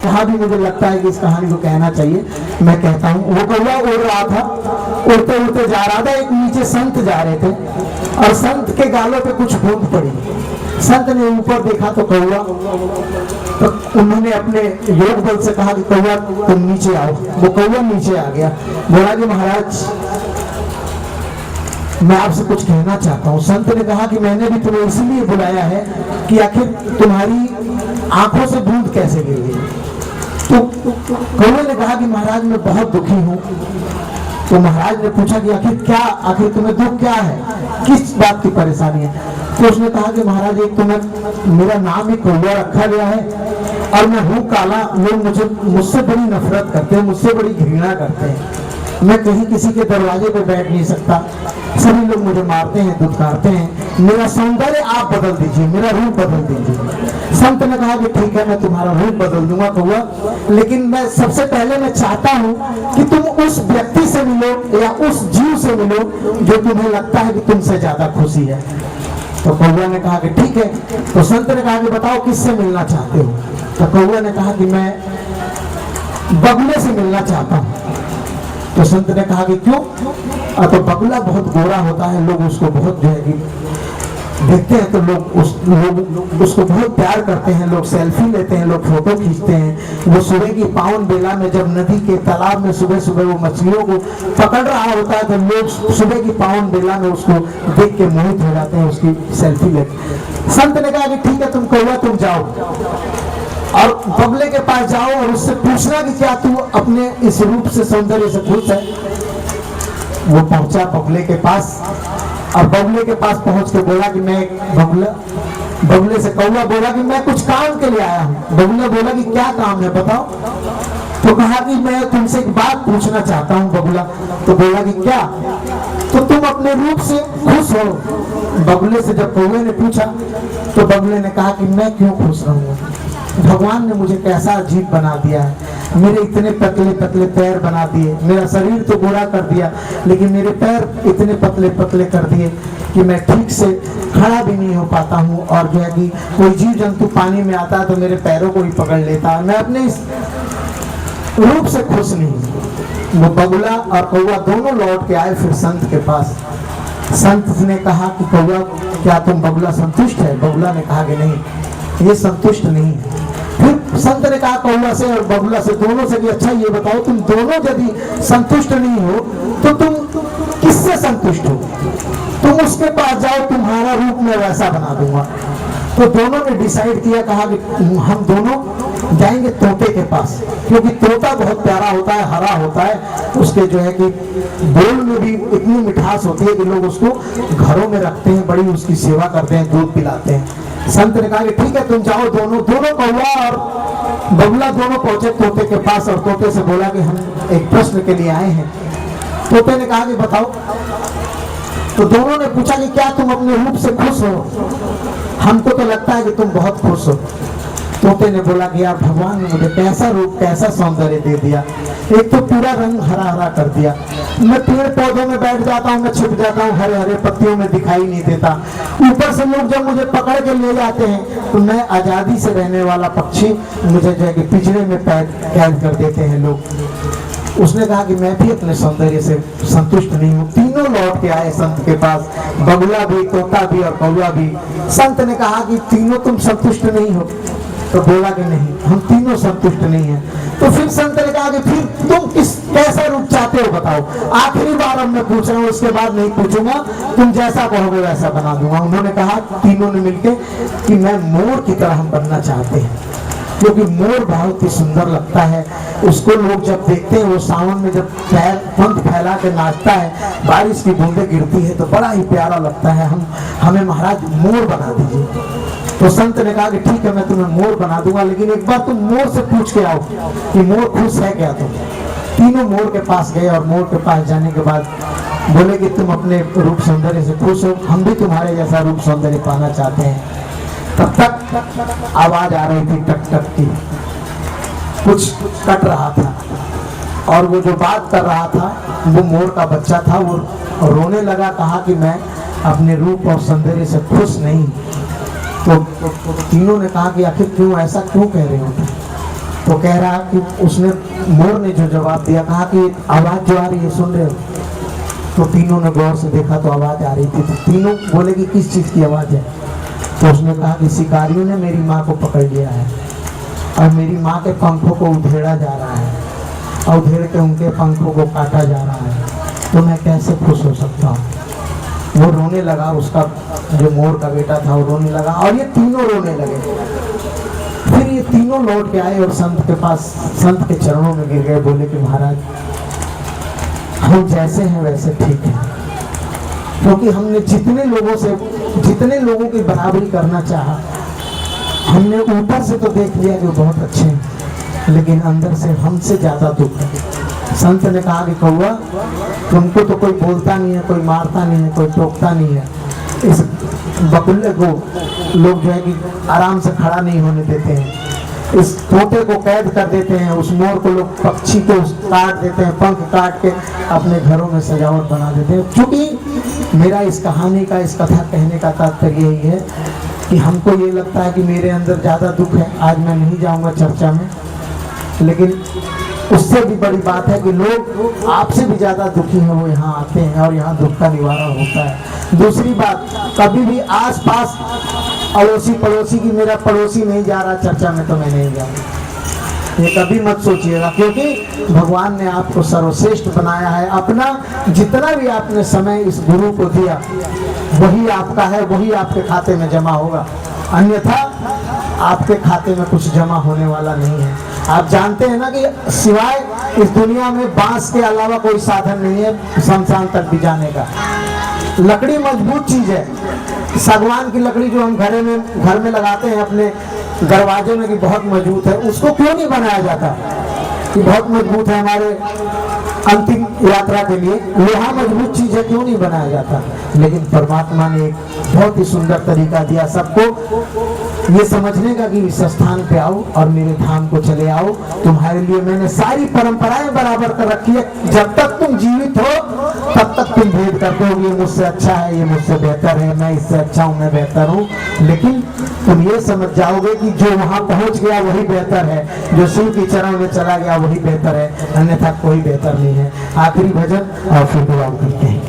यहाँ भी मुझे लगता है कि इस कहानी को कहना चाहिए, मैं कहता हूँ। वो कौवा उड़ रहा था, उड़ते उड़ते जा रहा था, एक नीचे संत जा रहे थे और संत के गालों पे कुछ बूंद पड़ी। संत ने ऊपर देखा तो कौवा, तो उन्होंने अपने योग बल से कहा कि कौवा तुम नीचे आओ। वो कौवा नीचे आ गया, बोला कि महाराज मैं आपसे कुछ कहना चाहता हूँ। संत ने कहा कि मैंने भी तुम्हें इसलिए बुलाया है कि आखिर तुम्हारी आंखों से बूंद कैसे गिर गई। तो कौवे ने कहा कि महाराज मैं बहुत दुखी हूँ। तो महाराज ने पूछा कि आखिर तुम्हें दुख क्या है, किस बात की परेशानी है। तो उसने कहा कि महाराज एक तो मेरा नाम ही कौवा रखा गया है और मैं हूँ काला, लोग मुझसे बड़ी नफरत करते हैं, मुझसे बड़ी घृणा करते हैं। मैं कहीं किसी के दरवाजे पे बैठ नहीं सकता, सभी लोग मुझे मारते हैं, दुत्कारते हैं। मेरा सौंदर्य आप बदल दीजिए, मेरा रूप बदल दीजिए। संत ने कहा कि ठीक है मैं तुम्हारा रूप बदल दूंगा कौवा, लेकिन मैं सबसे पहले मैं चाहता हूँ कि तुम उस व्यक्ति से मिलो या उस जीव से मिलो जो तुम्हें लगता है कि तुमसे ज्यादा खुशी है। तो कौवा ने कहा कि ठीक है। तो संत ने कहा कि बताओ किससे मिलना चाहते हो। तो कौवा ने कहा कि मैं बगुले से मिलना चाहता हूँ। तो संत ने कहा कि क्यों। तो बगुला बहुत गोरा होता है, लोग उसको बहुत जो है कि देखते हैं तो लोग उसको बहुत प्यार करते हैं, लोग सेल्फी लेते हैं, लोग फोटो खींचते हैं। वो सुबह की पावन बेला में जब नदी के तालाब में सुबह सुबह वो मछलियों को पकड़ रहा होता है तो लोग सुबह की पावन बेला में उसको देख के मोहित हो जाते हैं, उसकी सेल्फी लेते। संत ने कहा कि ठीक है तुम कौवा तुम जाओ और बगुले के पास जाओ और उससे पूछना कि क्या तू अपने इस रूप से सौंदर्य से खुश है। वो पहुंचा बगुले के पास और बगुले के पास पहुंच के बोला कि मैं बगुले से कौवा बोला कि मैं कुछ काम के लिए आया हूँ। बगुला बोला कि क्या काम है बताओ। तो कहा कि मैं तुमसे एक बात पूछना चाहता हूँ बगुला। तो बोला कि क्या। तो तुम अपने रूप से खुश हो। बगुले से जब कौवे ने पूछा तो बगुले ने कहा कि मैं क्यों खुश रहूंगा, भगवान ने मुझे कैसा अजीब बना दिया है। मेरे इतने पतले पतले पैर बना दिए, मेरा शरीर तो गोरा कर दिया लेकिन मेरे पैर इतने पतले पतले कर दिए कि मैं ठीक से खड़ा भी नहीं हो पाता हूँ। और जो है कि कोई जीव जंतु पानी में आता है तो मेरे पैरों को ही पकड़ लेता है। मैं अपने इस रूप से खुश नहीं। वो बगुला और कौवा दोनों लौट के आए फिर संत के पास। संत ने कहा कि कौवा क्या तुम बगुला संतुष्ट है। बगुला ने कहा कि नहीं ये संतुष्ट नहीं है। फिर संत ने कहा कौवा से और बगुला से दोनों से कि अच्छा ये बताओ तुम दोनों यदि संतुष्ट नहीं हो तो तुम किससे संतुष्ट हो। तुम उसके पास जाओ, तुम्हारा रूप मैं वैसा बना दूंगा। तो दोनों ने डिसाइड किया, कहा कि हम दोनों जाएंगे तोते के पास, क्योंकि तोता बहुत प्यारा होता है, हरा होता है, उसके जो है कि बोल में भी इतनी मिठास होती है कि लोग उसको घरों में रखते हैं, बड़ी उसकी सेवा करते हैं, दूध पिलाते हैं। संत ने कहा कि ठीक है तुम जाओ। दोनों कौवा और बगुला दोनों पहुंचे तोते के पास और तोते से बोला कि हम एक प्रश्न के लिए आए हैं। तोते ने कहा कि बताओ। तो दोनों ने पूछा कि क्या तुम अपने रूप से खुश हो। हमको तो लगता है कि तुम बहुत खुश हो। तोते ने बोला कि यार भगवान ने मुझे कैसा रूप कैसा सौंदर्य दे दिया, एक तो पूरा रंग हरा हरा कर दिया। मैं पेड़ पौधों में बैठ जाता हूँ, मैं छिप जाता हूँ, हरे हरे पत्तियों में दिखाई नहीं देता। ऊपर से लोग जब मुझे पकड़ के ले जाते हैं तो मैं आजादी से रहने वाला पक्षी, मुझे जो है कि पिंजरे में कैद कर देते हैं लोग। उसने कहा कि मैं भी अपने सौंदर्य से संतुष्ट नहीं हूँ। तीनों लौट के आए संत के पास, बगुला भी, तोता भी और कौवा भी। संत ने कहा कि तीनों तुम संतुष्ट नहीं हो। तो बोला कि नहीं हम तीनों संतुष्ट नहीं हैं। तो फिर संत ने कहा कि फिर तुम कैसा रूप चाहते हो बताओ। आखिरी बार अब मैं पूछ रहा हूँ, उसके बाद नहीं पूछूंगा, तुम जैसा कहोगे वैसा बना दूंगा। उन्होंने कहा तीनों ने मिलकर कि मैं मोर की तरह हम बनना चाहते हैं, क्योंकि मोर बहुत ही सुंदर लगता है। उसको लोग जब देखते हैं, वो सावन में जब पंख फैला के नाचता है, बारिश की बूंदें गिरती है तो बड़ा ही प्यारा लगता है। हमें महाराज मोर बना दीजिए। तो संत ने कहा कि ठीक है मैं तुम्हें मोर बना दूंगा, लेकिन एक बार तुम मोर से पूछ के आओ कि मोर खुश है क्या। तुम तीनों मोर के पास गए और मोर के पास जाने के बाद बोले कि तुम अपने रूप सौंदर्य से खुश हो, हम भी तुम्हारे जैसा रूप सौंदर्य पाना चाहते हैं। तब तक आवाज आ रही थी टक टक की, कुछ कट रहा था और वो जो बात कर रहा था वो मोर का बच्चा था। वो रोने लगा, कहा कि मैं अपने रूप और सौंदर्य से खुश नहीं। तो तीनों ने कहा कि आखिर क्यों, ऐसा क्यों कह रहे हो। तो कह रहा कि उसने, मोर ने जो जवाब दिया, कहा कि आवाज जो आ रही है सुन रहे हो? तो तीनों ने गौर से देखा तो आवाज आ रही थी। तो तीनों बोले कि किस चीज की आवाज है? तो उसने कहा कि शिकारियों ने मेरी माँ को पकड़ लिया है और मेरी माँ के पंखों को उधेड़ा जा रहा है और उधेड़ के उनके पंखों को काटा जा रहा है, तो मैं कैसे खुश हो सकता हूँ? वो रोने लगा, उसका जो मोर का बेटा था वो रोने लगा और ये तीनों रोने लगे। फिर ये तीनों लौट के आए और संत के पास, संत के चरणों में गिर गए, बोले कि महाराज हम जैसे हैं वैसे ठीक है, क्योंकि हमने जितने लोगों की बराबरी करना चाहा, हमने ऊपर से तो देख लिया कि वो बहुत अच्छे हैं, लेकिन अंदर से हमसे ज्यादा दुख है। संत ने कहा कि कौआ, तुमको तो कोई बोलता नहीं है, कोई मारता नहीं है, कोई टोकता नहीं है, इस बकुल्ले को लोग जो है कि आराम से खड़ा नहीं होने देते हैं, इस तोते को कैद कर देते हैं, उस मोर को लोग, पक्षी को काट देते हैं, पंख काट के अपने घरों में सजावट बना देते हैं। क्योंकि मेरा इस कहानी का, इस कथा कहने का तात्पर्य यही है कि हमको ये लगता है कि मेरे अंदर ज़्यादा दुख है। आज मैं नहीं जाऊंगा चर्चा में, लेकिन उससे भी बड़ी बात है कि लोग आपसे भी ज़्यादा दुखी हैं, वो यहाँ आते हैं और यहाँ दुख का निवारण होता है। दूसरी बात, कभी भी आस पास अड़ोसी पड़ोसी की, मेरा पड़ोसी नहीं जा रहा चर्चा में तो मैं नहीं जाऊँगा, ये कभी मत सोचिएगा, क्योंकि भगवान ने आपको सर्वश्रेष्ठ बनाया है। अपना जितना भी आपने समय इस गुरु को दिया वही आपका है, वही आपके खाते में जमा होगा, अन्यथा आपके खाते में कुछ जमा होने वाला नहीं है। आप जानते हैं ना कि सिवाय इस दुनिया में बांस के अलावा कोई साधन नहीं है शमशान तक भी जाने का। लकड़ी मजबूत चीज है, सागवान की लकड़ी जो हम घर में लगाते हैं अपने दरवाजे में कि बहुत मजबूत है, उसको क्यों नहीं बनाया जाता कि बहुत मजबूत है हमारे अंतिम यात्रा के लिए? लोहा मजबूत चीज है, क्यों नहीं बनाया जाता? लेकिन परमात्मा ने एक बहुत ही सुंदर तरीका दिया सबको ये समझने का कि इस स्थान पे आओ और मेरे धाम को चले आओ। तुम्हारे लिए मैंने सारी परंपराएं बराबर कर रखी है। जब तक तुम जीवित हो तब तक तुम भेद करते हो, ये मुझसे अच्छा है, ये मुझसे बेहतर है, मैं इससे अच्छा हूँ, मैं बेहतर हूँ। लेकिन तुम ये समझ जाओगे कि जो वहां पहुंच गया वही बेहतर है, जो शिव की चरण में चला गया वही बेहतर है, अन्यथा कोई बेहतर नहीं है। आखिरी भजन और फिर दुआ करते हैं।